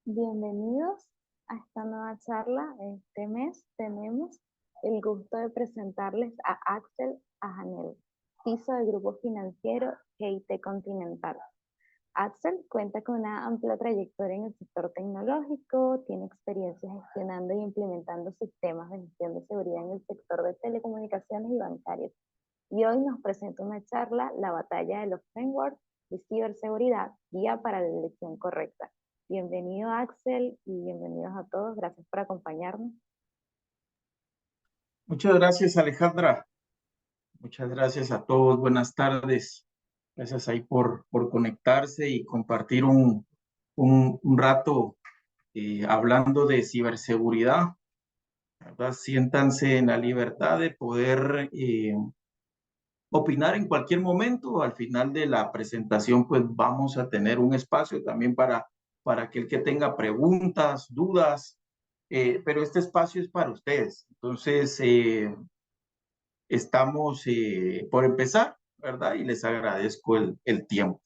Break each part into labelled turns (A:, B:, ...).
A: Bienvenidos a esta nueva charla. Este mes tenemos el gusto de presentarles a Axel Ajanel, CISO del Grupo Financiero GIT Continental. Axel cuenta con una amplia trayectoria en el sector tecnológico, tiene experiencia gestionando y implementando sistemas de gestión de seguridad en el sector de telecomunicaciones y bancarios. Y hoy nos presenta una charla, La batalla de los frameworks de ciberseguridad, guía para la elección correcta. Bienvenido Axel y bienvenidos a todos. Gracias por acompañarnos.
B: Muchas gracias, Alejandra. Muchas gracias a todos. Buenas tardes. Gracias ahí por conectarse y compartir un rato hablando de ciberseguridad, ¿verdad? Siéntanse en la libertad de poder opinar en cualquier momento. Al final de la presentación, pues vamos a tener un espacio también para aquel que tenga preguntas, dudas, pero este espacio es para ustedes. Entonces, estamos por empezar, ¿verdad? Y les agradezco el tiempo.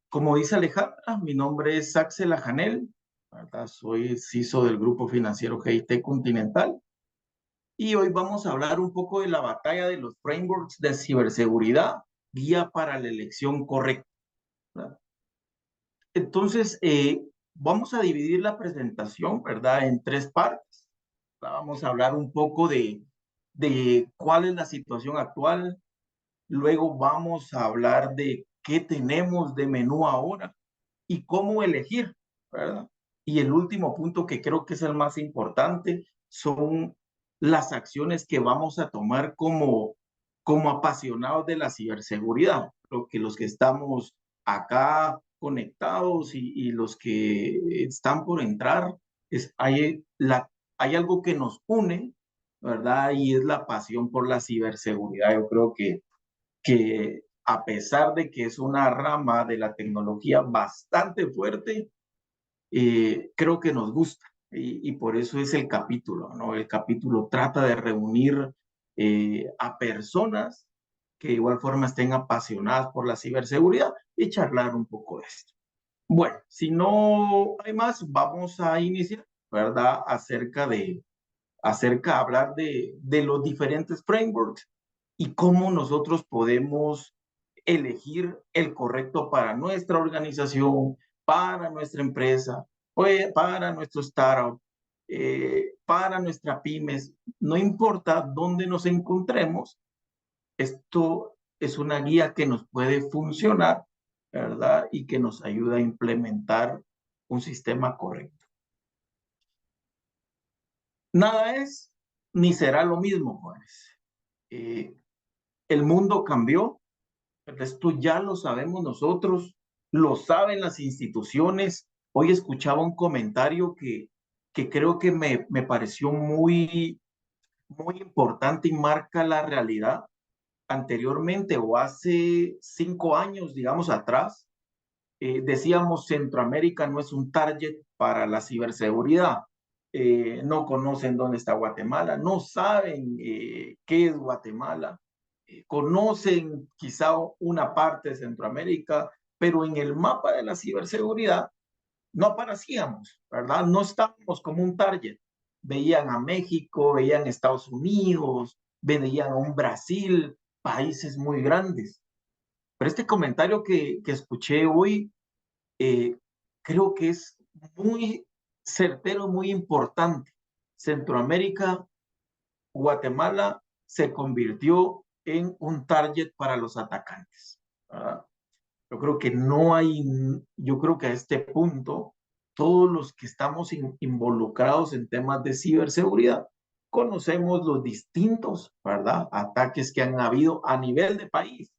B: Como dice Alejandra, mi nombre es Axel Ajanel, ¿verdad? Soy CISO del Grupo Financiero GIT Continental. Y hoy vamos a hablar un poco de la batalla de los frameworks de ciberseguridad, guía para la elección correcta, ¿verdad? Entonces, vamos a dividir la presentación, ¿verdad? En tres partes. Vamos a hablar un poco de cuál es la situación actual. Luego vamos a hablar de qué tenemos de menú ahora y cómo elegir, ¿verdad? Y el último punto, que creo que es el más importante, son las acciones que vamos a tomar como apasionados de la ciberseguridad. Creo que los que estamos acá conectados y los que están por entrar, hay algo que nos une, ¿verdad? Y es la pasión por la ciberseguridad. Yo creo que a pesar de que es una rama de la tecnología bastante fuerte, creo que nos gusta y por eso es el capítulo, ¿no? El capítulo trata de reunir a personas que de igual forma estén apasionadas por la ciberseguridad y charlar un poco de esto. Bueno, si no hay más, vamos a iniciar, ¿verdad? Acerca de hablar de los diferentes frameworks y cómo nosotros podemos elegir el correcto para nuestra organización, para nuestra empresa, para nuestro startup, para nuestra pymes. No importa dónde nos encontremos, esto es una guía que nos puede funcionar, ¿verdad? Y que nos ayuda a implementar un sistema correcto. Nada es ni será lo mismo, jóvenes. El mundo cambió, esto ya lo sabemos nosotros, lo saben las instituciones. Hoy escuchaba un comentario que creo que me pareció muy importante y marca la realidad. Anteriormente o hace 5 años, digamos, atrás, decíamos Centroamérica no es un target para la ciberseguridad. No conocen dónde está Guatemala, no saben qué es Guatemala, conocen quizá una parte de Centroamérica, pero en el mapa de la ciberseguridad no aparecíamos, ¿verdad? No estábamos como un target. Veían a México, veían a Estados Unidos, veían a un Brasil, países muy grandes. Pero este comentario que escuché hoy, eh, creo que es muy certero, muy importante. Centroamérica, Guatemala se convirtió en un target para los atacantes, ¿verdad? Yo creo que no hay, yo creo que a este punto, todos los que estamos involucrados en temas de ciberseguridad, conocemos los distintos, ¿verdad? Ataques que han habido a nivel de país,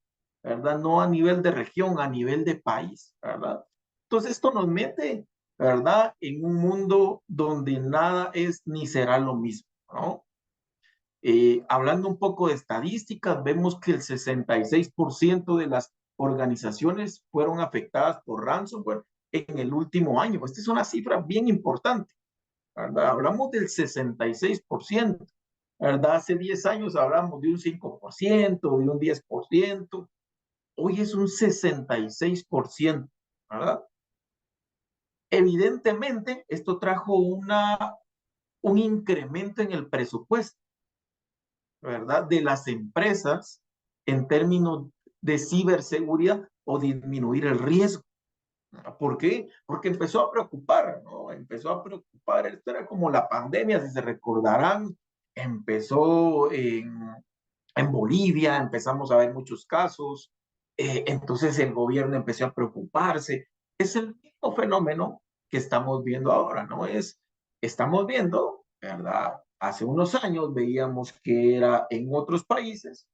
B: ¿verdad? No a nivel de región, a nivel de país, ¿verdad? Entonces esto nos mete, ¿verdad? En un mundo donde nada es ni será lo mismo, ¿no? Hablando un poco de estadísticas, vemos que el 66% de las organizaciones fueron afectadas por ransomware en el último año. Esta es una cifra bien importante, ¿verdad? Hablamos del 66%, ¿verdad? Hace 10 años hablamos de un 5%, de un 10%. hoy es un 66%, ¿verdad? Evidentemente, esto trajo un incremento en el presupuesto, ¿verdad? De las empresas en términos de ciberseguridad o disminuir el riesgo. ¿Por qué? Porque empezó a preocupar, ¿no? Empezó a preocupar. Esto era como la pandemia, si se recordarán. Empezó en Bolivia, empezamos a ver muchos casos. Entonces el gobierno empezó a preocuparse. Es el mismo fenómeno que estamos viendo ahora, ¿no? Estamos viendo, ¿verdad? Hace unos años veíamos que era en otros países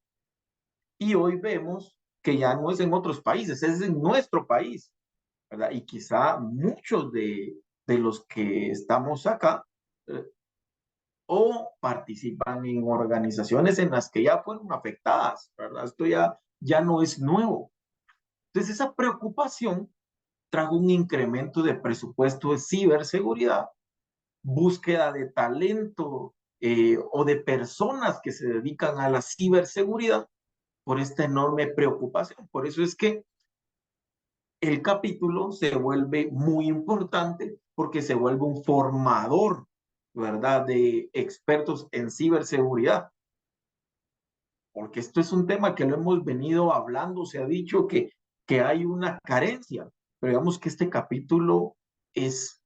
B: y hoy vemos que ya no es en otros países, es en nuestro país, ¿verdad? Y quizá muchos de los que estamos acá eh, o participan en organizaciones en las que ya fueron afectadas, ¿verdad? Esto ya no es nuevo. Entonces, esa preocupación trajo un incremento de presupuesto de ciberseguridad, búsqueda de talento o de personas que se dedican a la ciberseguridad por esta enorme preocupación. Por eso es que el capítulo se vuelve muy importante porque se vuelve un formador, ¿verdad?, de expertos en ciberseguridad. Porque esto es un tema que lo hemos venido hablando, se ha dicho que hay una carencia, pero digamos que este capítulo es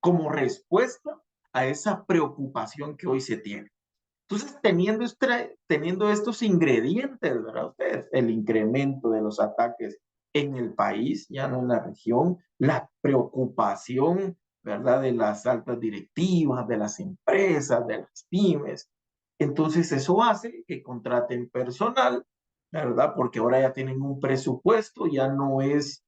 B: como respuesta a esa preocupación que hoy se tiene. Entonces, teniendo estos ingredientes, ¿verdad? Ustedes, el incremento de los ataques en el país, ya no en la región, la preocupación, ¿verdad? De las altas directivas, de las empresas, de las pymes. Entonces, eso hace que contraten personal, ¿verdad? Porque ahora ya tienen un presupuesto, ya no es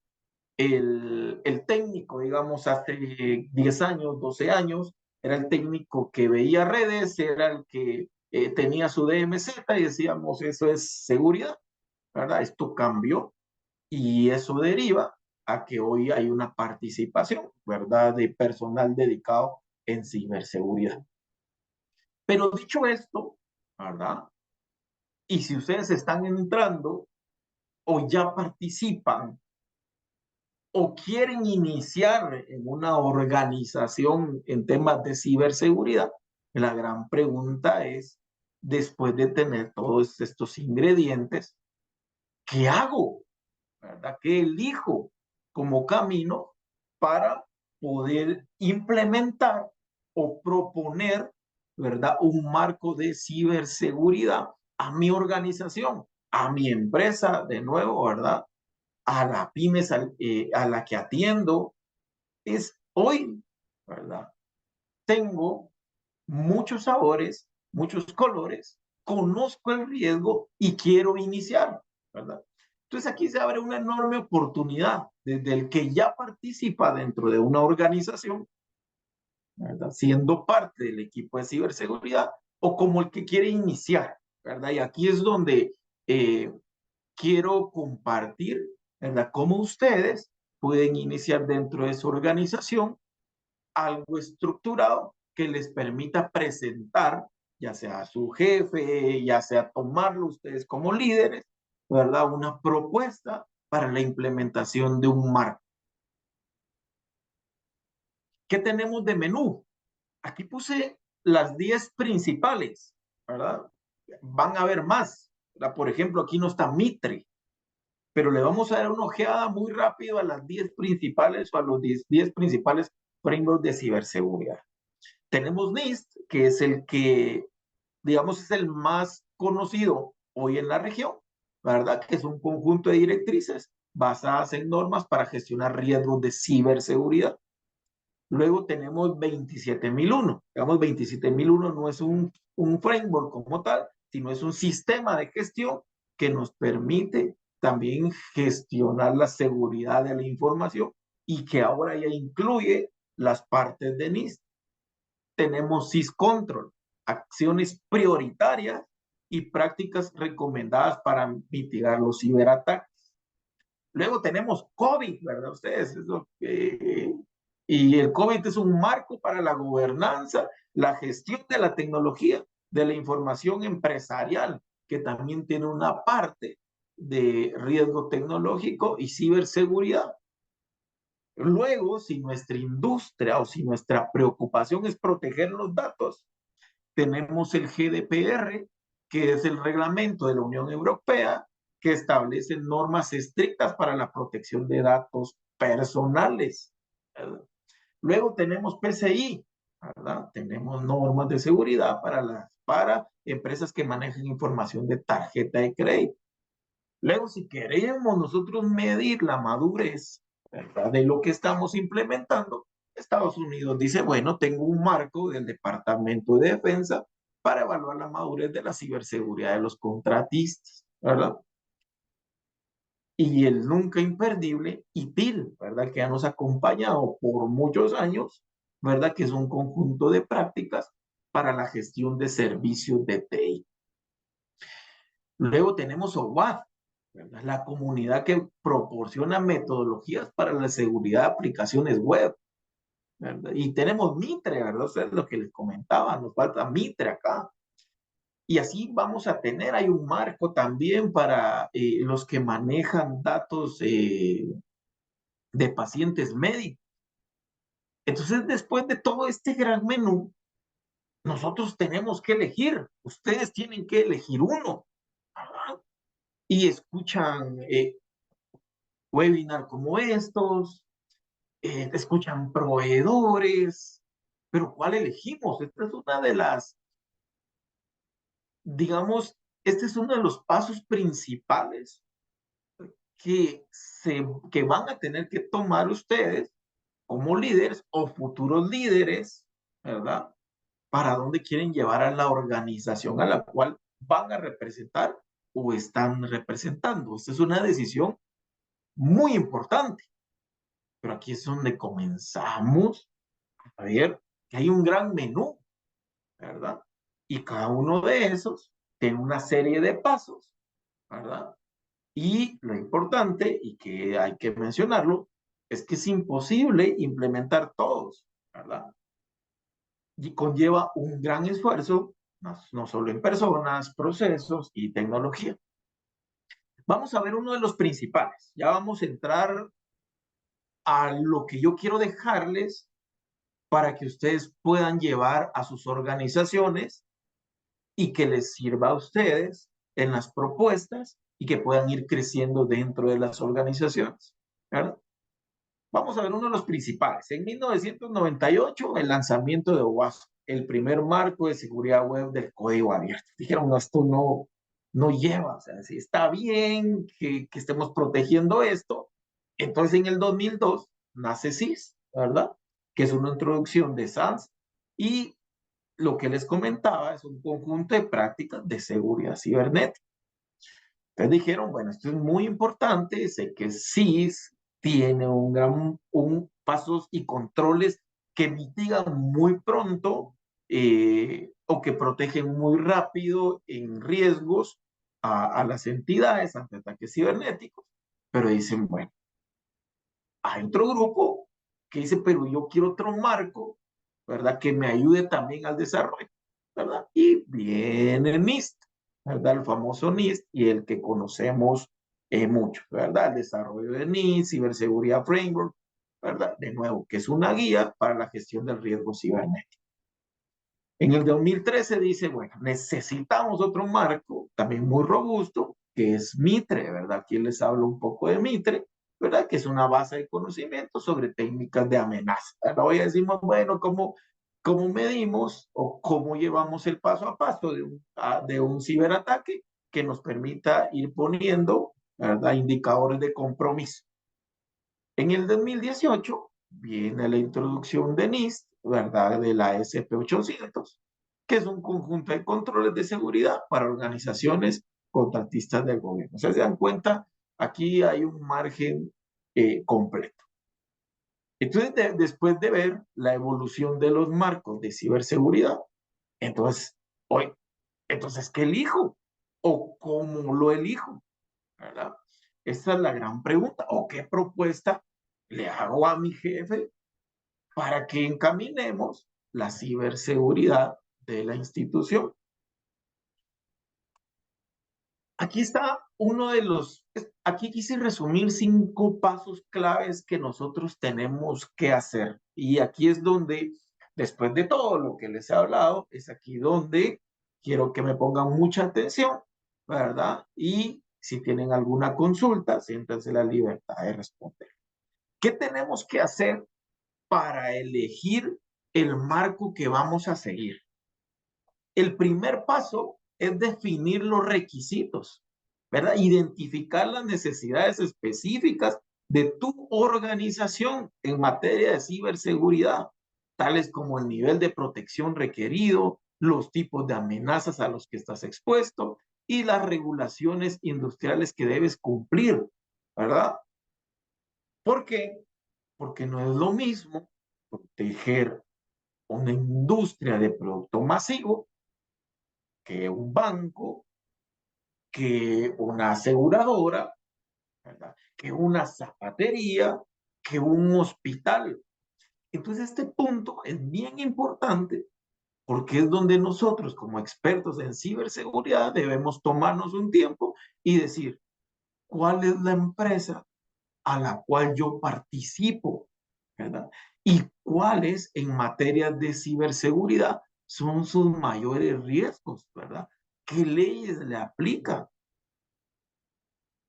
B: el técnico, digamos, hace 10 años, 12 años, era el técnico que veía redes, era el que tenía su DMZ y decíamos, eso es seguridad, ¿verdad? Esto cambió y eso deriva a que hoy hay una participación, ¿verdad?, de personal dedicado en ciberseguridad. Pero dicho esto, ¿verdad? Y si ustedes están entrando o ya participan o quieren iniciar en una organización en temas de ciberseguridad, la gran pregunta es, después de tener todos estos ingredientes, ¿qué hago? ¿Verdad? ¿Qué elijo como camino para poder implementar o proponer, ¿verdad?, un marco de ciberseguridad a mi organización, a mi empresa, de nuevo, ¿verdad?, a la pymes a la que atiendo, es hoy, ¿verdad? Tengo muchos sabores, muchos colores, conozco el riesgo y quiero iniciar, ¿verdad? Entonces aquí se abre una enorme oportunidad desde el que ya participa dentro de una organización, ¿verdad?, siendo parte del equipo de ciberseguridad, o como el que quiere iniciar, ¿verdad? Y aquí es donde quiero compartir, ¿verdad?, cómo ustedes pueden iniciar dentro de su organización algo estructurado que les permita presentar, ya sea a su jefe, ya sea tomarlo ustedes como líderes, ¿verdad?, una propuesta para la implementación de un marco. ¿Qué tenemos de menú? Aquí puse las 10 principales, ¿verdad? Van a haber más, ¿verdad? Por ejemplo, aquí no está Mitre, pero le vamos a dar una ojeada muy rápido a las 10 principales o a los 10 principales frameworks de ciberseguridad. Tenemos NIST, que es el que, digamos, es el más conocido hoy en la región, ¿verdad? Que es un conjunto de directrices basadas en normas para gestionar riesgos de ciberseguridad. Luego tenemos 27001. Digamos, 27001 no es un framework como tal, sino es un sistema de gestión que nos permite también gestionar la seguridad de la información y que ahora ya incluye las partes de NIST. Tenemos SysControl, acciones prioritarias y prácticas recomendadas para mitigar los ciberataques. Luego tenemos COVID, ¿verdad? Ustedes, y el COVID es un marco para la gobernanza, la gestión de la tecnología, de la información empresarial, que también tiene una parte de riesgo tecnológico y ciberseguridad. Luego, si nuestra industria o si nuestra preocupación es proteger los datos, tenemos el GDPR, que es el reglamento de la Unión Europea que establece normas estrictas para la protección de datos personales. Luego tenemos PCI, ¿verdad? Tenemos normas de seguridad para empresas que manejan información de tarjeta de crédito. Luego, si queremos nosotros medir la madurez, ¿verdad?, de lo que estamos implementando, Estados Unidos dice, bueno, tengo un marco del Departamento de Defensa para evaluar la madurez de la ciberseguridad de los contratistas, ¿verdad? Y el nunca imperdible ITIL, ¿verdad?, que ya nos ha acompañado por muchos años, ¿verdad?, que es un conjunto de prácticas para la gestión de servicios de TI. Luego tenemos OWASP, ¿verdad?, la comunidad que proporciona metodologías para la seguridad de aplicaciones web, ¿verdad? Y tenemos Mitre, ¿verdad? Eso es lo que les comentaba, nos falta Mitre acá. Y así vamos a tener, hay un marco también para los que manejan datos de pacientes médicos. Entonces, después de todo este gran menú, nosotros tenemos que elegir, ustedes tienen que elegir uno, ¿verdad? Y escuchan webinars como estos, escuchan proveedores, pero ¿cuál elegimos? Esta es una de las, digamos, este es uno de los pasos principales que van a tener que tomar ustedes como líderes o futuros líderes, ¿verdad? Para dónde quieren llevar a la organización a la cual van a representar o están representando. Esta es una decisión muy importante, pero aquí es donde comenzamos a ver que hay un gran menú, ¿verdad? Y cada uno de esos tiene una serie de pasos, ¿verdad? Y lo importante, y que hay que mencionarlo, es que es imposible implementar todos, ¿verdad? Y conlleva un gran esfuerzo, no solo en personas, procesos y tecnología. Vamos a ver uno de los principales. Ya vamos a entrar a lo que yo quiero dejarles para que ustedes puedan llevar a sus organizaciones y que les sirva a ustedes en las propuestas y que puedan ir creciendo dentro de las organizaciones, ¿verdad? Vamos a ver uno de los principales. En 1998, el lanzamiento de OWASP, el primer marco de seguridad web del código abierto. Dijeron, no, esto no lleva, o sea, si está bien que estemos protegiendo esto. Entonces, en el 2002 nace SIS, ¿verdad? Que es una introducción de SANS y lo que les comentaba es un conjunto de prácticas de seguridad cibernética. Entonces dijeron, bueno, esto es muy importante, sé que SIS tiene pasos y controles que mitigan muy pronto o que protegen muy rápido en riesgos a las entidades ante ataques cibernéticos, pero dicen, bueno, hay otro grupo que dice, pero yo quiero otro marco, ¿verdad? Que me ayude también al desarrollo, ¿verdad? Y viene el NIST, ¿verdad? El famoso NIST y el que conocemos mucho, ¿verdad? El desarrollo de NIST, Ciberseguridad Framework, ¿verdad? De nuevo, que es una guía para la gestión del riesgo cibernético. En el 2013 dice, bueno, necesitamos otro marco también muy robusto, que es Mitre, ¿verdad? Aquí les hablo un poco de Mitre, ¿verdad? Que es una base de conocimiento sobre técnicas de amenaza. Ahora ya decimos, bueno, ¿cómo medimos o cómo llevamos el paso a paso de un ciberataque que nos permita ir poniendo, ¿verdad?, indicadores de compromiso? En el 2018 viene la introducción de NIST, ¿verdad?, de la SP800, que es un conjunto de controles de seguridad para organizaciones contratistas del gobierno. O sea, se dan cuenta, aquí hay un margen completo. Entonces, después de ver la evolución de los marcos de ciberseguridad, entonces, hoy, entonces, ¿qué elijo? ¿O cómo lo elijo? ¿Verdad? Esa es la gran pregunta. ¿O qué propuesta le hago a mi jefe para que encaminemos la ciberseguridad de la institución? Aquí está aquí quise resumir 5 pasos claves que nosotros tenemos que hacer. Y aquí es donde, después de todo lo que les he hablado, es aquí donde quiero que me pongan mucha atención, ¿verdad? Y si tienen alguna consulta, siéntanse la libertad de responder. ¿Qué tenemos que hacer para elegir el marco que vamos a seguir? El primer paso es definir los requisitos, ¿verdad? Identificar las necesidades específicas de tu organización en materia de ciberseguridad, tales como el nivel de protección requerido, los tipos de amenazas a los que estás expuesto y las regulaciones industriales que debes cumplir, ¿verdad? ¿Por qué? Porque no es lo mismo proteger una industria de producto masivo que un banco, que una aseguradora, ¿verdad? Que una zapatería, que un hospital. Entonces, este punto es bien importante porque es donde nosotros, como expertos en ciberseguridad, debemos tomarnos un tiempo y decir, ¿cuál es la empresa a la cual yo participo? ¿Verdad? Y cuáles en materia de ciberseguridad son sus mayores riesgos, ¿verdad? ¿Qué leyes le aplican?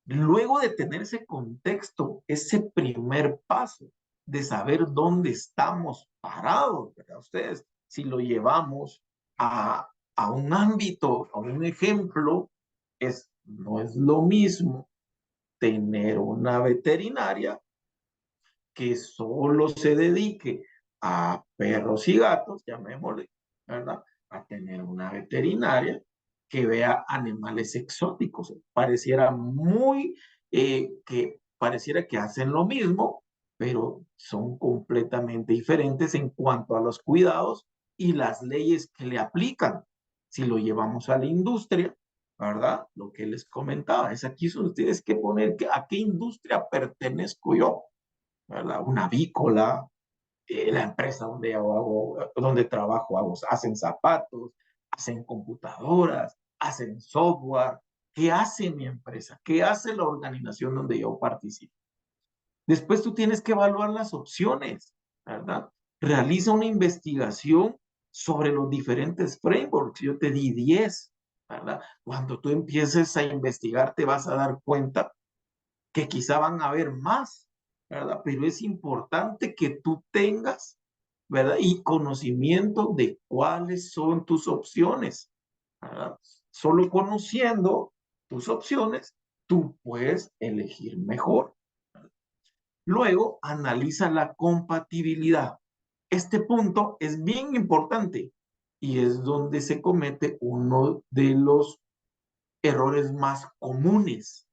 B: Luego de tener ese contexto, ese primer paso de saber dónde estamos parados, ¿verdad? Ustedes, si lo llevamos a un ámbito, a un ejemplo, no es lo mismo tener una veterinaria que solo se dedique a perros y gatos, llamémosle, ¿verdad? A tener una veterinaria que vea animales exóticos. Pareciera que hacen lo mismo, pero son completamente diferentes en cuanto a los cuidados y las leyes que le aplican. Si lo llevamos a la industria, ¿verdad? Lo que les comentaba es aquí son ustedes que poner a qué industria pertenezco yo, ¿verdad? Una avícola, la empresa donde trabajo, hacen zapatos, hacen computadoras, hacen software. ¿Qué hace mi empresa? ¿Qué hace la organización donde yo participo? Después tú tienes que evaluar las opciones, ¿verdad? Realiza una investigación sobre los diferentes frameworks. Yo te di 10, ¿verdad? Cuando tú empieces a investigar te vas a dar cuenta que quizá van a haber más, ¿verdad? Pero es importante que tú tengas, ¿verdad? Y conocimiento de cuáles son tus opciones, ¿verdad? Solo conociendo tus opciones, tú puedes elegir mejor. Luego, analiza la compatibilidad. Este punto es bien importante y es donde se comete uno de los errores más comunes.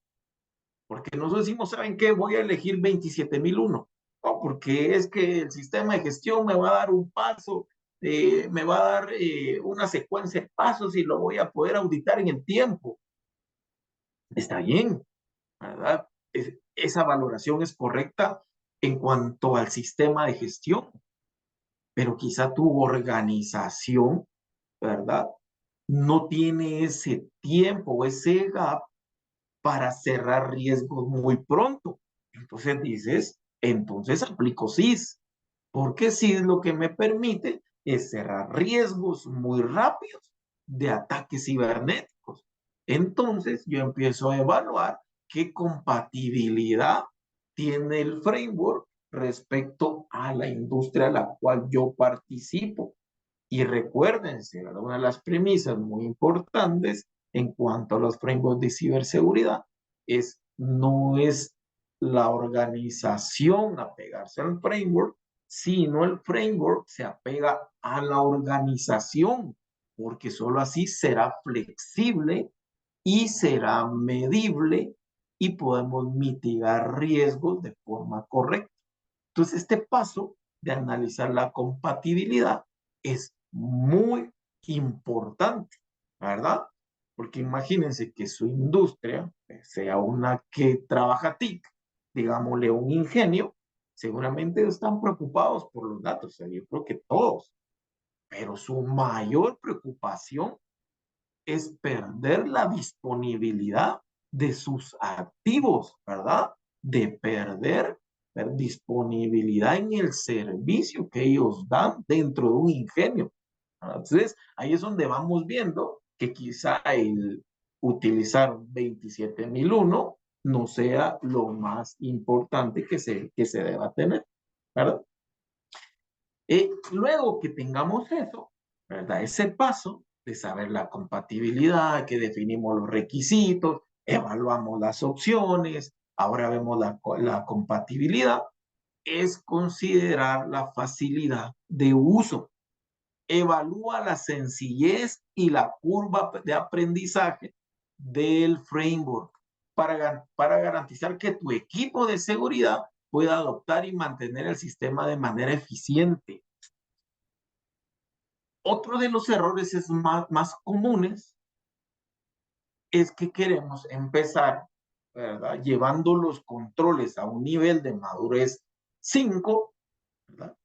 B: Porque nosotros decimos, ¿saben qué? Voy a elegir 27001. No, porque es que el sistema de gestión me va a dar un paso, me va a dar una secuencia de pasos y lo voy a poder auditar en el tiempo. Está bien, ¿verdad? Esa valoración es correcta en cuanto al sistema de gestión, pero quizá tu organización, ¿verdad? No tiene ese tiempo, ese gap para cerrar riesgos muy pronto. Entonces dices, entonces aplico SIS, porque SIS lo que me permite es cerrar riesgos muy rápidos de ataques cibernéticos. Entonces yo empiezo a evaluar qué compatibilidad tiene el framework respecto a la industria a la cual yo participo. Y recuérdense, ¿verdad? Una de las premisas muy importantes en cuanto a los frameworks de ciberseguridad no es la organización apegarse al framework, sino el framework se apega a la organización, porque solo así será flexible y será medible y podemos mitigar riesgos de forma correcta. Entonces, este paso de analizar la compatibilidad es muy importante, ¿verdad? Porque imagínense que su industria sea una que trabaja TIC, digámosle un ingenio, seguramente están preocupados por los datos, o sea, yo creo que todos, pero su mayor preocupación es perder la disponibilidad de sus activos, ¿verdad? De perder disponibilidad en el servicio que ellos dan dentro de un ingenio. Entonces, ahí es donde vamos viendo que quizá el utilizar 27001 no sea lo más importante que se deba tener, ¿verdad? Luego que tengamos eso, ¿verdad? Ese paso de saber la compatibilidad, que definimos los requisitos, evaluamos las opciones, ahora vemos la compatibilidad, es considerar la facilidad de uso. Evalúa la sencillez y la curva de aprendizaje del framework para garantizar que tu equipo de seguridad pueda adoptar y mantener el sistema de manera eficiente. Otro de los errores es más comunes es que queremos empezar, ¿verdad? Llevando los controles a un nivel de madurez 5, ¿verdad?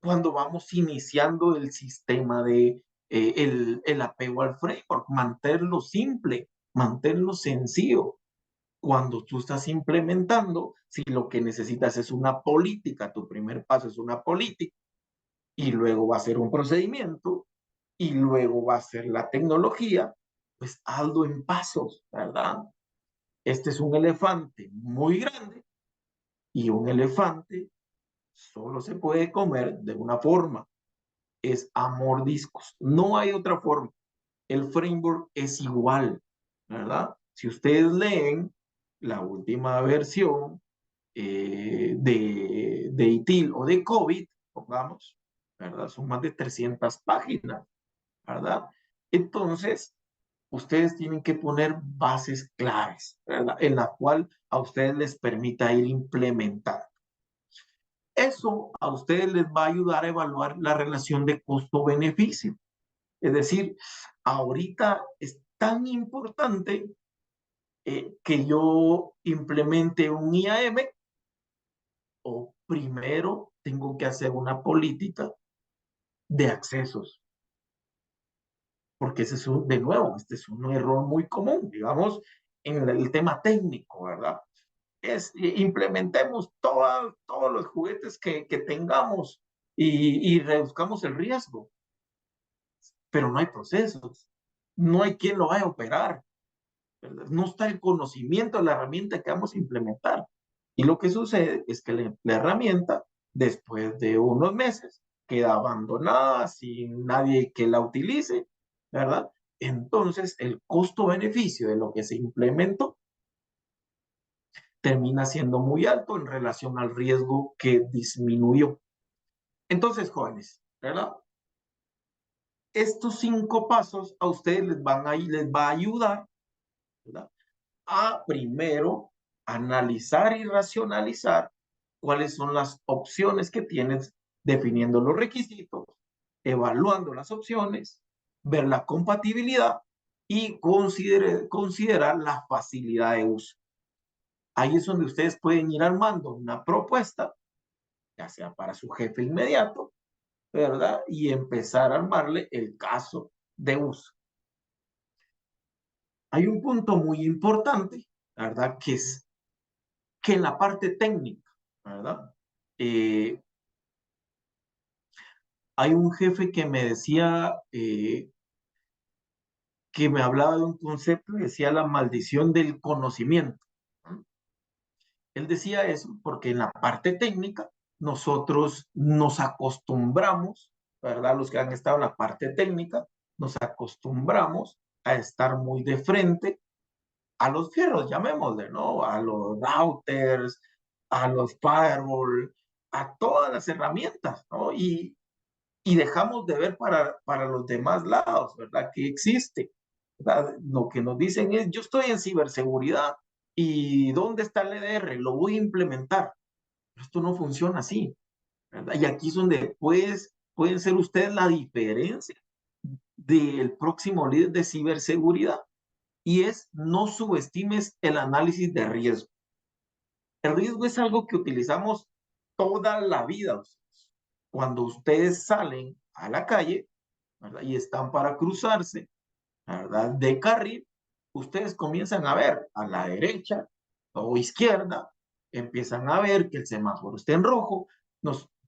B: Cuando vamos iniciando el sistema de el apego al framework, mantenerlo simple, mantenerlo sencillo. Cuando tú estás implementando, si lo que necesitas es una política, tu primer paso es una política, y luego va a ser un procedimiento, y luego va a ser la tecnología, pues hazlo en pasos, ¿verdad? Este es un elefante muy grande y un elefante solo se puede comer de una forma, es a mordiscos. No hay otra forma. El framework es igual, ¿verdad? Si ustedes leen la última versión de ITIL o de COVID, pongamos, ¿verdad? Son más de 300 páginas, ¿verdad? Entonces, ustedes tienen que poner bases claves, ¿verdad? En la cual a ustedes les permita ir implementando. Eso a ustedes les va a ayudar a evaluar la relación de costo-beneficio. Es decir, ahorita es tan importante que yo implemente un IAM o primero tengo que hacer una política de accesos. Porque ese es de nuevo, este es un error muy común, digamos, en el tema técnico, ¿verdad? Es implementemos todos los juguetes que tengamos y reduzcamos el riesgo, pero no hay procesos, no hay quien lo vaya a operar, ¿verdad? No está el conocimiento de la herramienta que vamos a implementar. Y lo que sucede es que la herramienta, después de unos meses, queda abandonada sin nadie que la utilice, ¿verdad? Entonces, el costo-beneficio de lo que se implementó termina siendo muy alto en relación al riesgo que disminuyó. Entonces, jóvenes, ¿verdad? Estos 5 pasos a ustedes les va a ayudar, ¿verdad? A primero analizar y racionalizar cuáles son las opciones que tienes, definiendo los requisitos, evaluando las opciones, ver la compatibilidad y considerar la facilidad de uso. Ahí es donde ustedes pueden ir armando una propuesta, ya sea para su jefe inmediato, ¿verdad? Y empezar a armarle el caso de uso. Hay un punto muy importante, ¿verdad? Que es que en la parte técnica, ¿verdad? Hay un jefe que me decía, que me hablaba de un concepto, decía la maldición del conocimiento. Él decía eso porque en la parte técnica nosotros nos acostumbramos, ¿verdad? Los que han estado en la parte técnica, nos acostumbramos a estar muy de frente a los fierros, llamémosle, ¿no? A los routers, a los firewall, a todas las herramientas, ¿no? Y dejamos de ver para los demás lados, ¿verdad? Que existe. ¿Verdad? Lo que nos dicen es, yo estoy en ciberseguridad y ¿dónde está el EDR? Lo voy a implementar. Pero esto no funciona así, ¿verdad? Y aquí es donde pueden ser ustedes la diferencia del próximo líder de ciberseguridad. Y es, no subestimes el análisis de riesgo. El riesgo es algo que utilizamos toda la vida. Cuando ustedes salen a la calle, ¿verdad? Y están para cruzarse, ¿verdad? De carril, ustedes comienzan a ver a la derecha o izquierda, empiezan a ver que el semáforo está en rojo.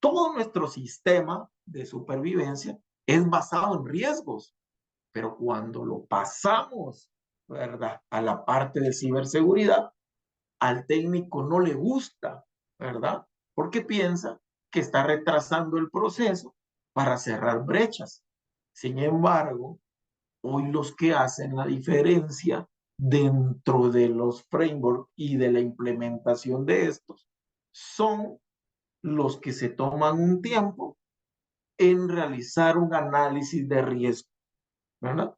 B: Todo nuestro sistema de supervivencia es basado en riesgos, pero cuando lo pasamos, ¿verdad?, a la parte de ciberseguridad, al técnico no le gusta, ¿verdad? Porque piensa que está retrasando el proceso para cerrar brechas. Sin embargo, hoy los que hacen la diferencia dentro de los frameworks y de la implementación de estos son los que se toman un tiempo en realizar un análisis de riesgo, ¿verdad?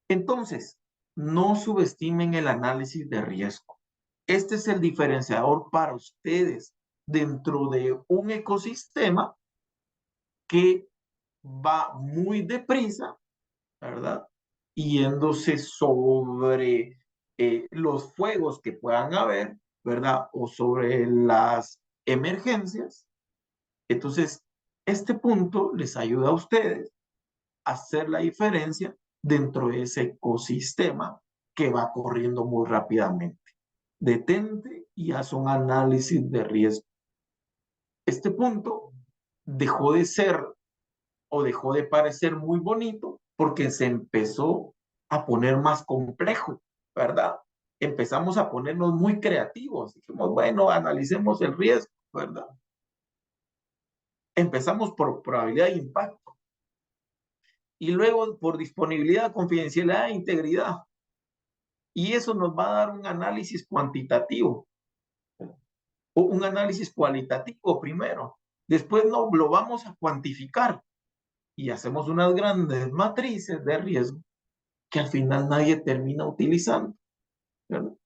B: Entonces, no subestimen el análisis de riesgo. Este es el diferenciador para ustedes dentro de un ecosistema que va muy deprisa, ¿verdad? Yéndose sobre los fuegos que puedan haber, ¿verdad? O sobre las emergencias. Entonces, este punto les ayuda a ustedes a hacer la diferencia dentro de ese ecosistema que va corriendo muy rápidamente. Detente y haz un análisis de riesgo. Este punto dejó de ser o dejó de parecer muy bonito porque se empezó a poner más complejo, ¿verdad? Empezamos a ponernos muy creativos. Dijimos, bueno, analicemos el riesgo, ¿verdad? Empezamos por probabilidad de impacto y luego por disponibilidad, confidencialidad e integridad. Y eso nos va a dar un análisis cuantitativo o un análisis cualitativo primero. Después no, lo vamos a cuantificar y hacemos unas grandes matrices de riesgo que al final nadie termina utilizando, ¿verdad?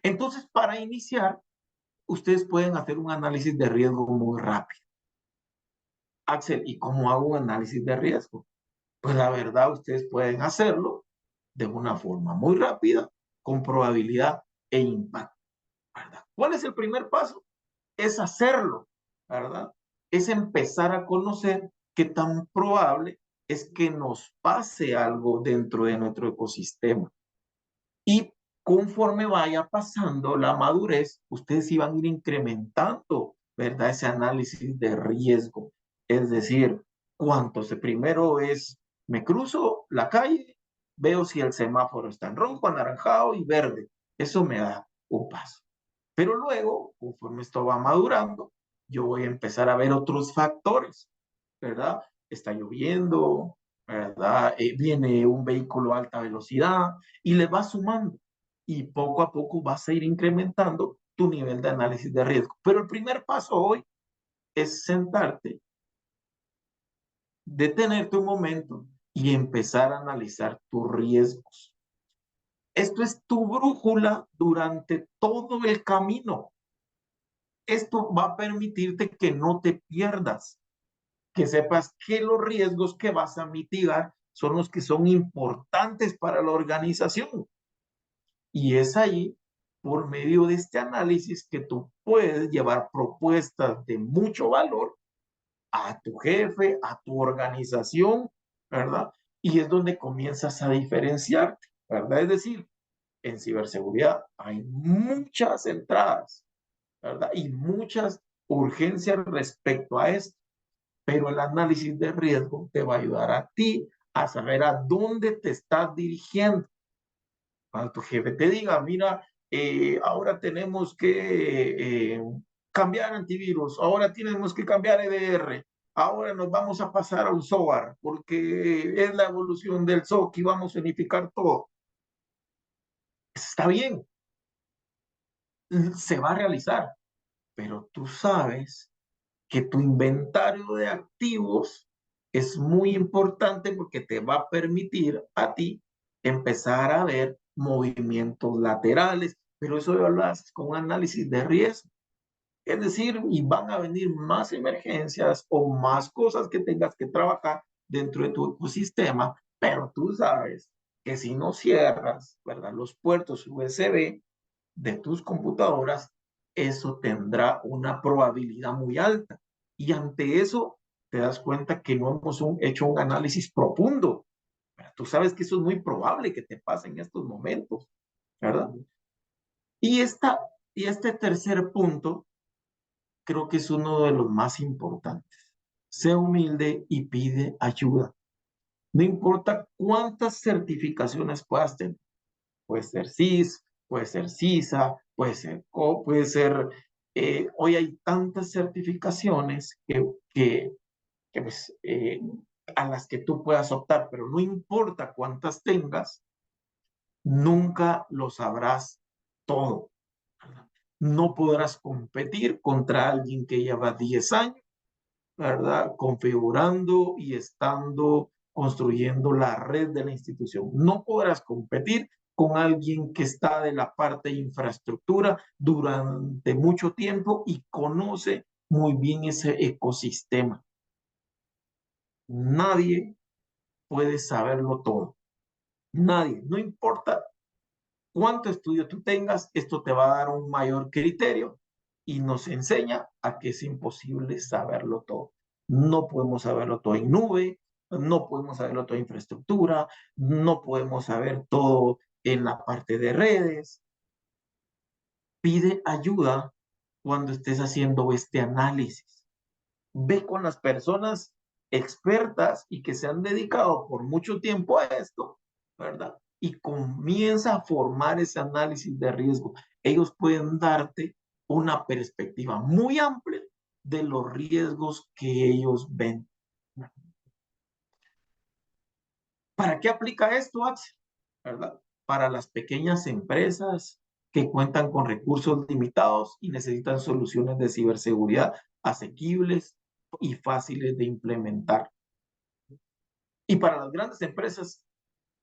B: Entonces, para iniciar, ustedes pueden hacer un análisis de riesgo muy rápido. Axel, ¿y cómo hago un análisis de riesgo? Pues la verdad, ustedes pueden hacerlo de una forma muy rápida, con probabilidad e impacto, ¿verdad? ¿Cuál es el primer paso? Es hacerlo, ¿verdad? Es empezar a conocer qué tan probable es que nos pase algo dentro de nuestro ecosistema. Y conforme vaya pasando la madurez, ustedes iban a ir incrementando, ¿verdad? Ese análisis de riesgo. Es decir, primero es, me cruzo la calle, veo si el semáforo está en rojo, anaranjado y verde. Eso me da un paso. Pero luego, conforme esto va madurando, yo voy a empezar a ver otros factores, ¿verdad? Está lloviendo, ¿verdad? Viene un vehículo a alta velocidad y le vas sumando. Y poco a poco vas a ir incrementando tu nivel de análisis de riesgo. Pero el primer paso hoy es sentarte, detenerte un momento y empezar a analizar tus riesgos. Esto es tu brújula durante todo el camino. Esto va a permitirte que no te pierdas, que sepas que los riesgos que vas a mitigar son los que son importantes para la organización. Y es ahí, por medio de este análisis, que tú puedes llevar propuestas de mucho valor a tu jefe, a tu organización, ¿verdad? Y es donde comienzas a diferenciarte, ¿verdad? Es decir, en ciberseguridad hay muchas entradas, ¿verdad? Y muchas urgencias respecto a esto, pero el análisis de riesgo te va a ayudar a ti a saber a dónde te estás dirigiendo. Cuando tu jefe te diga, mira, ahora tenemos que cambiar antivirus, ahora tenemos que cambiar EDR, ahora nos vamos a pasar a un SOAR, porque es la evolución del SOC y vamos a unificar todo. Está bien, se va a realizar, pero tú sabes que tu inventario de activos es muy importante porque te va a permitir a ti empezar a ver movimientos laterales, pero eso lo haces con un análisis de riesgo. Es decir, y van a venir más emergencias o más cosas que tengas que trabajar dentro de tu ecosistema, pero tú sabes que si no cierras, ¿verdad?, los puertos USB de tus computadoras, eso tendrá una probabilidad muy alta. Y ante eso te das cuenta que no hemos hecho un análisis profundo. Tú sabes que eso es muy probable que te pase en estos momentos, ¿verdad? Y este tercer punto creo que es uno de los más importantes. Sé humilde y pide ayuda. No importa cuántas certificaciones puedas tener. Puede ser CIS, puede ser CISA, puede ser CO, puede ser... hoy hay tantas certificaciones que pues, a las que tú puedas optar, pero no importa cuántas tengas, nunca lo sabrás todo. ¿Verdad? No podrás competir contra alguien que lleva 10 años, ¿verdad? Configurando y estando construyendo la red de la institución. No podrás competir con alguien que está de la parte de infraestructura durante mucho tiempo y conoce muy bien ese ecosistema. Nadie puede saberlo todo. Nadie, no importa cuánto estudio tú tengas, esto te va a dar un mayor criterio y nos enseña a que es imposible saberlo todo. No podemos saberlo todo en nube, no podemos saberlo todo en infraestructura, no podemos saber todo en la parte de redes. Pide ayuda cuando estés haciendo este análisis. Ve con las personas expertas y que se han dedicado por mucho tiempo a esto, ¿verdad? Y comienza a formar ese análisis de riesgo. Ellos pueden darte una perspectiva muy amplia de los riesgos que ellos ven. ¿Para qué aplica esto, Axel? ¿Verdad? Para las pequeñas empresas que cuentan con recursos limitados y necesitan soluciones de ciberseguridad asequibles y fáciles de implementar. Y para las grandes empresas,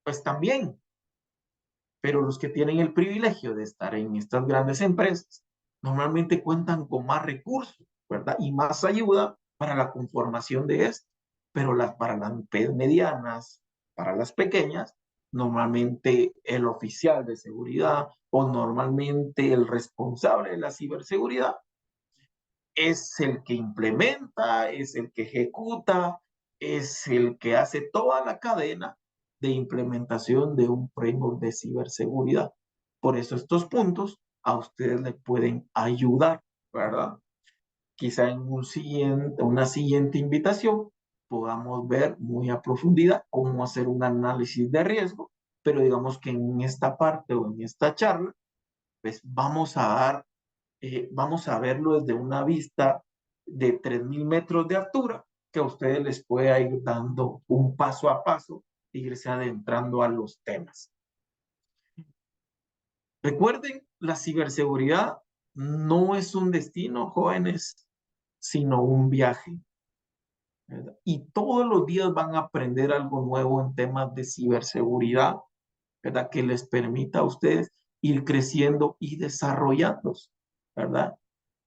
B: pues también, pero los que tienen el privilegio de estar en estas grandes empresas, normalmente cuentan con más recursos, ¿verdad? Y más ayuda para la conformación de esto. Pero para las medianas, para las pequeñas, normalmente el oficial de seguridad o normalmente el responsable de la ciberseguridad es el que implementa, es el que ejecuta, es el que hace toda la cadena de implementación de un framework de ciberseguridad. Por eso estos puntos a ustedes les pueden ayudar, ¿verdad? Quizá en una siguiente invitación podamos ver muy a profundidad cómo hacer un análisis de riesgo, pero digamos que en esta parte o en esta charla, pues vamos a verlo desde una vista de 3.000 metros de altura, que a ustedes les pueda ir dando un paso a paso e irse adentrando a los temas. Recuerden, la ciberseguridad no es un destino, jóvenes, sino un viaje, ¿verdad? Y todos los días van a aprender algo nuevo en temas de ciberseguridad, ¿verdad? Que les permita a ustedes ir creciendo y desarrollándose, ¿verdad?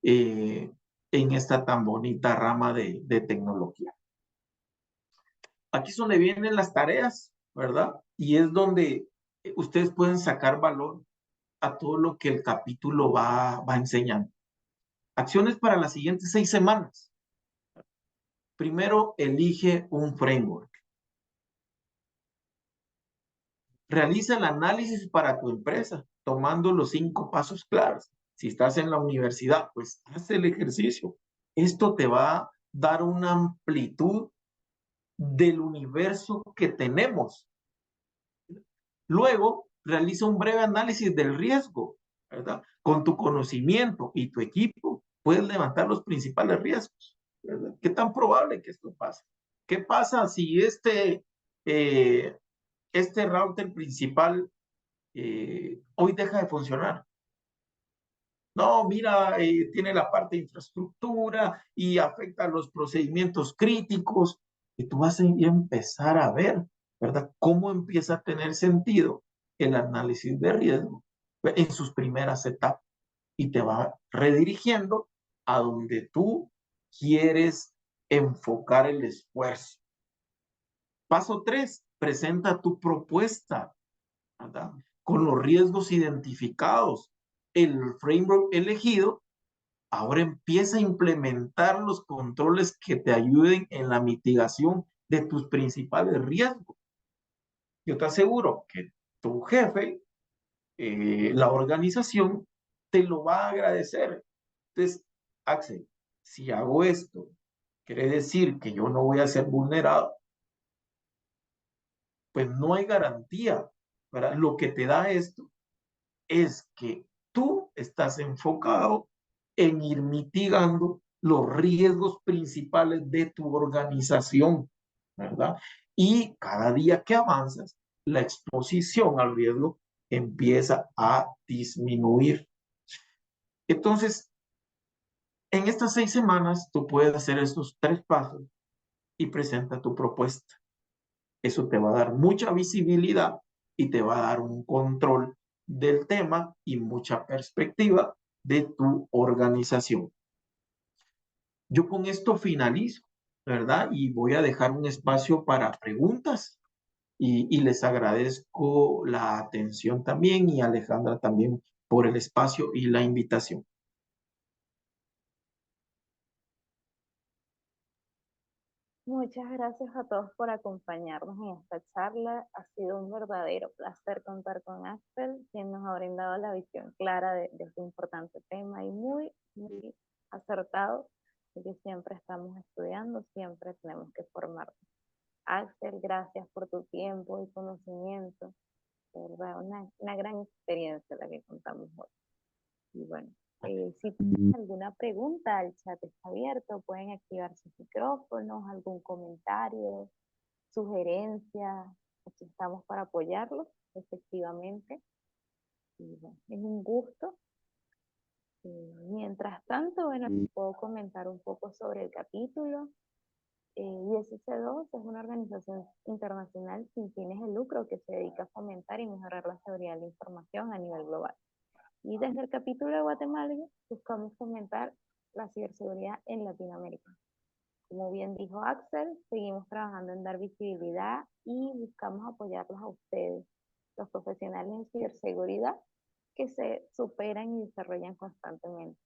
B: Eh, en esta tan bonita rama de tecnología. Aquí es donde vienen las tareas, ¿verdad? Y es donde ustedes pueden sacar valor a todo lo que el capítulo va enseñando. Acciones para las siguientes 6 semanas. Primero, elige un framework. Realiza el análisis para tu empresa, tomando los 5 pasos claros. Si estás en la universidad, pues haz el ejercicio. Esto te va a dar una amplitud del universo que tenemos. Luego, realiza un breve análisis del riesgo, ¿verdad? Con tu conocimiento y tu equipo, puedes levantar los principales riesgos, ¿verdad? ¿Qué tan probable que esto pase? ¿Qué pasa si este router principal hoy deja de funcionar? No, mira, tiene la parte de infraestructura y afecta a los procedimientos críticos. Y tú vas a empezar a ver, ¿verdad? Cómo empieza a tener sentido el análisis de riesgo en sus primeras etapas y te va redirigiendo a donde tú quieres enfocar el esfuerzo. Paso 3, presenta tu propuesta, ¿verdad? Con los riesgos identificados, el framework elegido. Ahora empieza a implementar los controles que te ayuden en la mitigación de tus principales riesgos. yo te aseguro que tu jefe, la organización, te lo va a agradecer. Entonces, Axel, si hago esto, quiere decir que yo no voy a ser vulnerado, pues no hay garantía, ¿verdad? Lo que te da esto es que tú estás enfocado en ir mitigando los riesgos principales de tu organización, ¿verdad? Y cada día que avanzas, la exposición al riesgo empieza a disminuir. Entonces, en estas 6 semanas, tú puedes hacer estos 3 pasos y presenta tu propuesta. Eso te va a dar mucha visibilidad y te va a dar un control del tema y mucha perspectiva de tu organización. Yo con esto finalizo, ¿verdad? Y voy a dejar un espacio para preguntas y les agradezco la atención también y Alejandra también por el espacio y la invitación.
A: Muchas gracias a todos por acompañarnos en esta charla. Ha sido un verdadero placer contar con Axel, quien nos ha brindado la visión clara de este importante tema y muy acertado, de que siempre estamos estudiando, siempre tenemos que formarnos. Axel, gracias por tu tiempo y conocimiento. De verdad, una gran experiencia la que contamos hoy. Y bueno, si tienen alguna pregunta, el chat está abierto, pueden activar sus micrófonos, algún comentario, sugerencia, aquí estamos para apoyarlos, efectivamente. Y bueno, es un gusto. Mientras tanto, bueno, puedo comentar un poco sobre el capítulo. ISC2 es una organización internacional sin fines de lucro que se dedica a fomentar y mejorar la seguridad de la información a nivel global. Y desde el capítulo de Guatemala buscamos fomentar la ciberseguridad en Latinoamérica. Como bien dijo Axel, seguimos trabajando en dar visibilidad y buscamos apoyarlos a ustedes, los profesionales de ciberseguridad que se superan y desarrollan constantemente.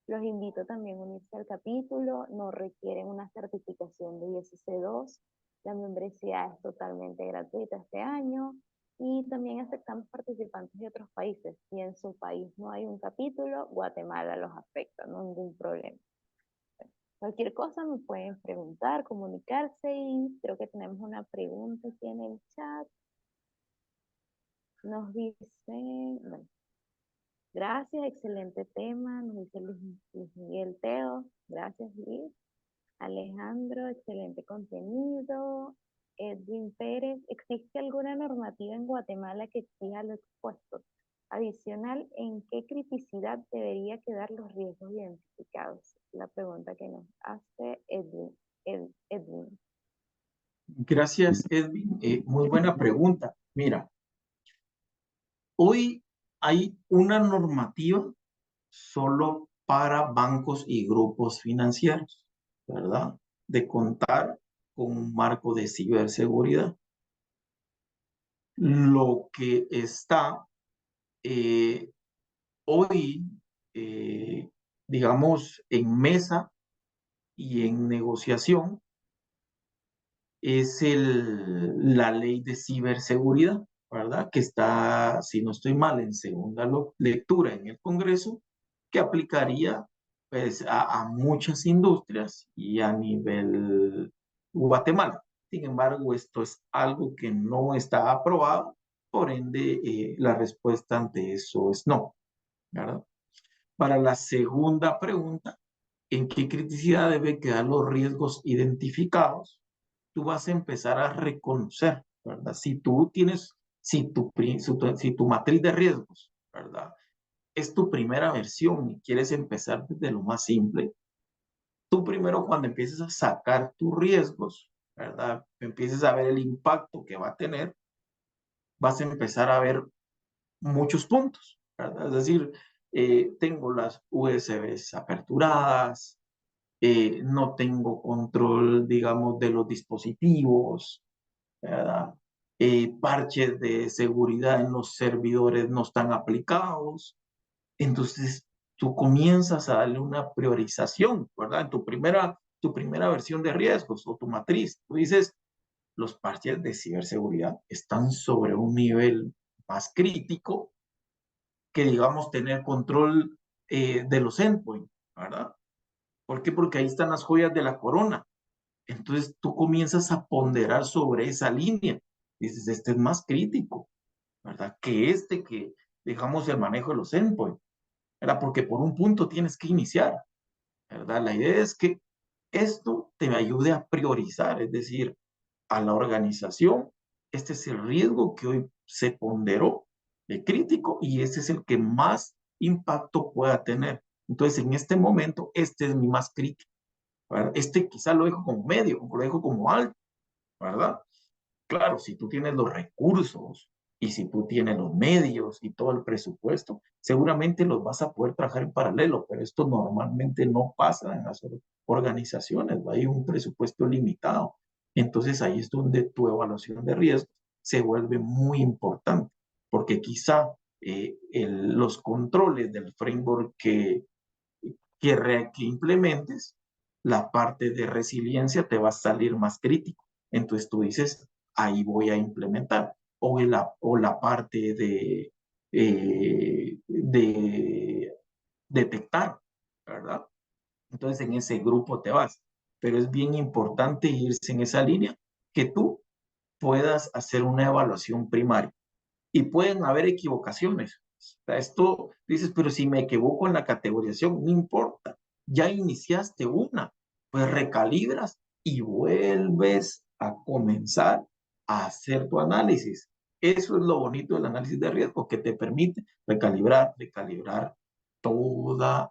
A: Los invito también a unirse al capítulo, no requieren una certificación de ISC2, la membresía es totalmente gratuita este año y también aceptamos participantes de otros países. Si en su país no hay un capítulo, Guatemala los afecta, no hay ningún problema. Cualquier cosa me pueden preguntar, comunicarse y creo que tenemos una pregunta aquí en el chat. Nos dicen, bueno, gracias, excelente tema, nos dice Luis Miguel Teo, gracias Luis. Alejandro, excelente contenido. Edwin Pérez, ¿existe alguna normativa en Guatemala que exija lo expuesto? Adicional, ¿en qué criticidad debería quedar los riesgos identificados? La pregunta que nos hace Edwin.
B: Gracias, Edwin. Muy buena pregunta. Mira, hoy hay una normativa solo para bancos y grupos financieros, ¿verdad? De contar con un marco de ciberseguridad. Lo que está hoy, digamos, en mesa y en negociación es la ley de ciberseguridad, ¿verdad? Que está, si no estoy mal, en segunda lectura en el Congreso, que aplicaría pues, a muchas industrias y a nivel Guatemala. Sin embargo, esto es algo que no está aprobado, por ende, la respuesta ante eso es no, ¿verdad? Para la segunda pregunta, ¿en qué criticidad deben quedar los riesgos identificados? Tú vas a empezar a reconocer, ¿verdad? Si tú tienes, si tu matriz de riesgos, ¿verdad? Es tu primera versión y quieres empezar desde lo más simple, tú primero cuando empieces a sacar tus riesgos, ¿verdad? Empieces a ver el impacto que va a tener, vas a empezar a ver muchos puntos, ¿verdad? Es decir, tengo las USBs aperturadas, no tengo control, digamos, de los dispositivos, ¿verdad? Parches de seguridad en los servidores no están aplicados. Entonces, tú comienzas a darle una priorización, ¿verdad? En tu primera versión de riesgos o tu matriz. Tú dices, los parches de ciberseguridad están sobre un nivel más crítico que, digamos, tener control de los endpoints, ¿verdad? ¿Por qué? Porque ahí están las joyas de la corona. Entonces tú comienzas a ponderar sobre esa línea. Dices, este es más crítico, ¿verdad? Que este que dejamos el manejo de los endpoints, ¿verdad? Porque por un punto tienes que iniciar, ¿verdad? La idea es que esto te ayude a priorizar, es decir, a la organización, este es el riesgo que hoy se ponderó de crítico y este es el que más impacto pueda tener. Entonces, en este momento, este es mi más crítico, ¿verdad? Este quizá lo dejo como medio, lo dejo como alto, ¿verdad? Claro, si tú tienes los recursos y si tú tienes los medios y todo el presupuesto, seguramente los vas a poder trabajar en paralelo, pero esto normalmente no pasa en las organizaciones, hay un presupuesto limitado. Entonces ahí es donde tu evaluación de riesgo se vuelve muy importante, porque quizá los controles del framework que implementes, la parte de resiliencia te va a salir más crítico. Entonces tú dices, ahí voy a implementar. O la parte de detectar, ¿verdad? Entonces en ese grupo te vas. Pero es bien importante irse en esa línea que tú puedas hacer una evaluación primaria y pueden haber equivocaciones. O sea, esto dices, pero si me equivoco en la categorización, no importa, ya iniciaste una, pues recalibras y vuelves a comenzar a hacer tu análisis. Eso es lo bonito del análisis de riesgo, que te permite recalibrar toda,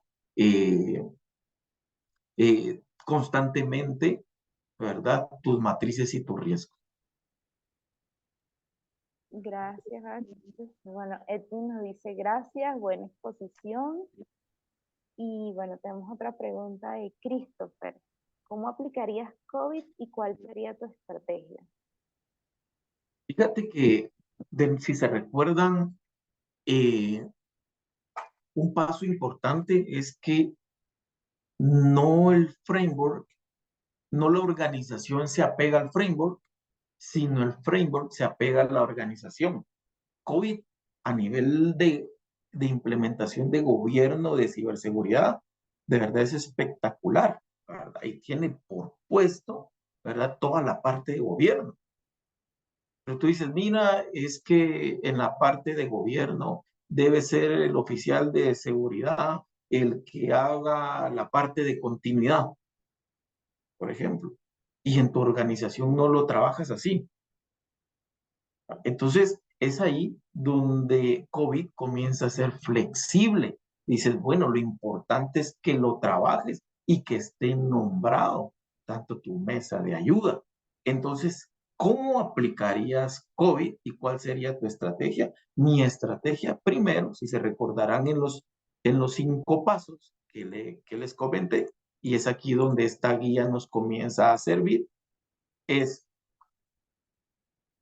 B: constantemente, ¿verdad? Tus matrices y tus riesgos.
A: Gracias, Axel. Bueno, Edwin nos dice gracias, buena exposición. Y bueno, tenemos otra pregunta de Christopher. ¿Cómo aplicarías COVID y cuál sería tu estrategia?
B: Fíjate que, si se recuerdan, eh, un paso importante es que no el framework, no la organización se apega al framework, sino el framework se apega a la organización. COVID a nivel de implementación de gobierno de ciberseguridad, de verdad es espectacular, ¿verdad? Y tiene por puesto, ¿verdad? Toda la parte de gobierno. Pero tú dices, mira, es que en la parte de gobierno debe ser el oficial de seguridad el que haga la parte de continuidad, por ejemplo, y en tu organización no lo trabajas así. Entonces, es ahí donde COVID comienza a ser flexible. Dices, bueno, lo importante es que lo trabajes y que esté nombrado tanto tu mesa de ayuda. Entonces, ¿cómo aplicarías COVID y cuál sería tu estrategia? Mi estrategia, primero, si se recordarán en los 5 pasos que les comenté, y es aquí donde esta guía nos comienza a servir, es,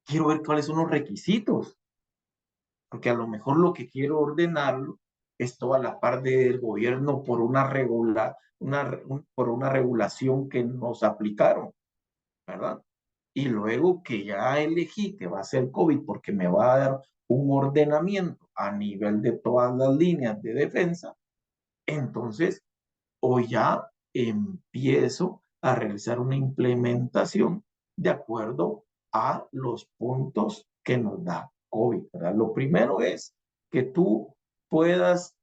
B: quiero ver cuáles son los requisitos, porque a lo mejor lo que quiero ordenarlo es toda la parte del gobierno por por una regulación que nos aplicaron, ¿verdad? Y luego que ya elegí que va a ser COVID porque me va a dar un ordenamiento a nivel de todas las líneas de defensa, entonces o ya empiezo a realizar una implementación de acuerdo a los puntos que nos da COVID, ¿verdad? Lo primero es que tú puedas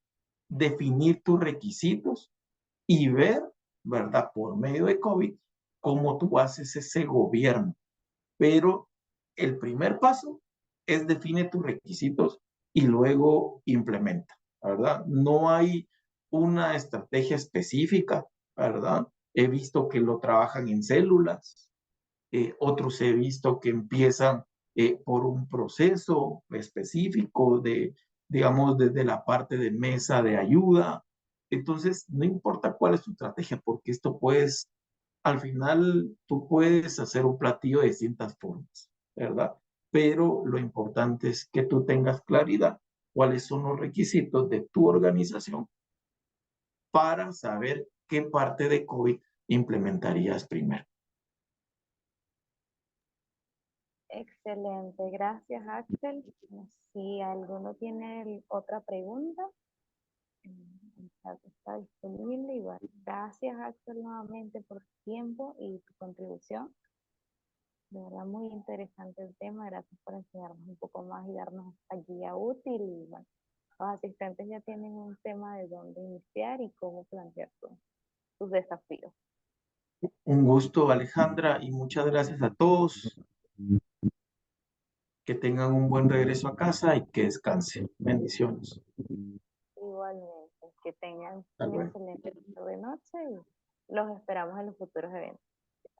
B: definir tus requisitos y ver, ¿verdad? Por medio de COVID, cómo tú haces ese gobierno. Pero el primer paso es define tus requisitos y luego implementa, ¿verdad? No hay una estrategia específica, ¿verdad? He visto que lo trabajan en células, otros he visto que empiezan por un proceso específico digamos, desde la parte de mesa de ayuda. Entonces, no importa cuál es tu estrategia, porque esto puedes, al final, tú puedes hacer un platillo de distintas formas, ¿verdad? Pero lo importante es que tú tengas claridad cuáles son los requisitos de tu organización para saber qué parte de COVID implementarías primero.
A: Excelente, gracias Axel. Si alguno tiene otra pregunta, el chat está disponible. Y bueno, gracias Axel nuevamente por tu tiempo y tu contribución. De verdad muy interesante el tema. Gracias por enseñarnos un poco más y darnos esta guía útil. Y bueno, los asistentes ya tienen un tema de dónde iniciar y cómo plantear sus desafíos.
B: Un gusto, Alejandra, y muchas gracias a todos. Que tengan un buen regreso a casa y que descansen. Bendiciones.
A: Igualmente, que tengan
B: Hasta
A: un
B: luego.
A: excelente resto de noche y los esperamos en los futuros eventos.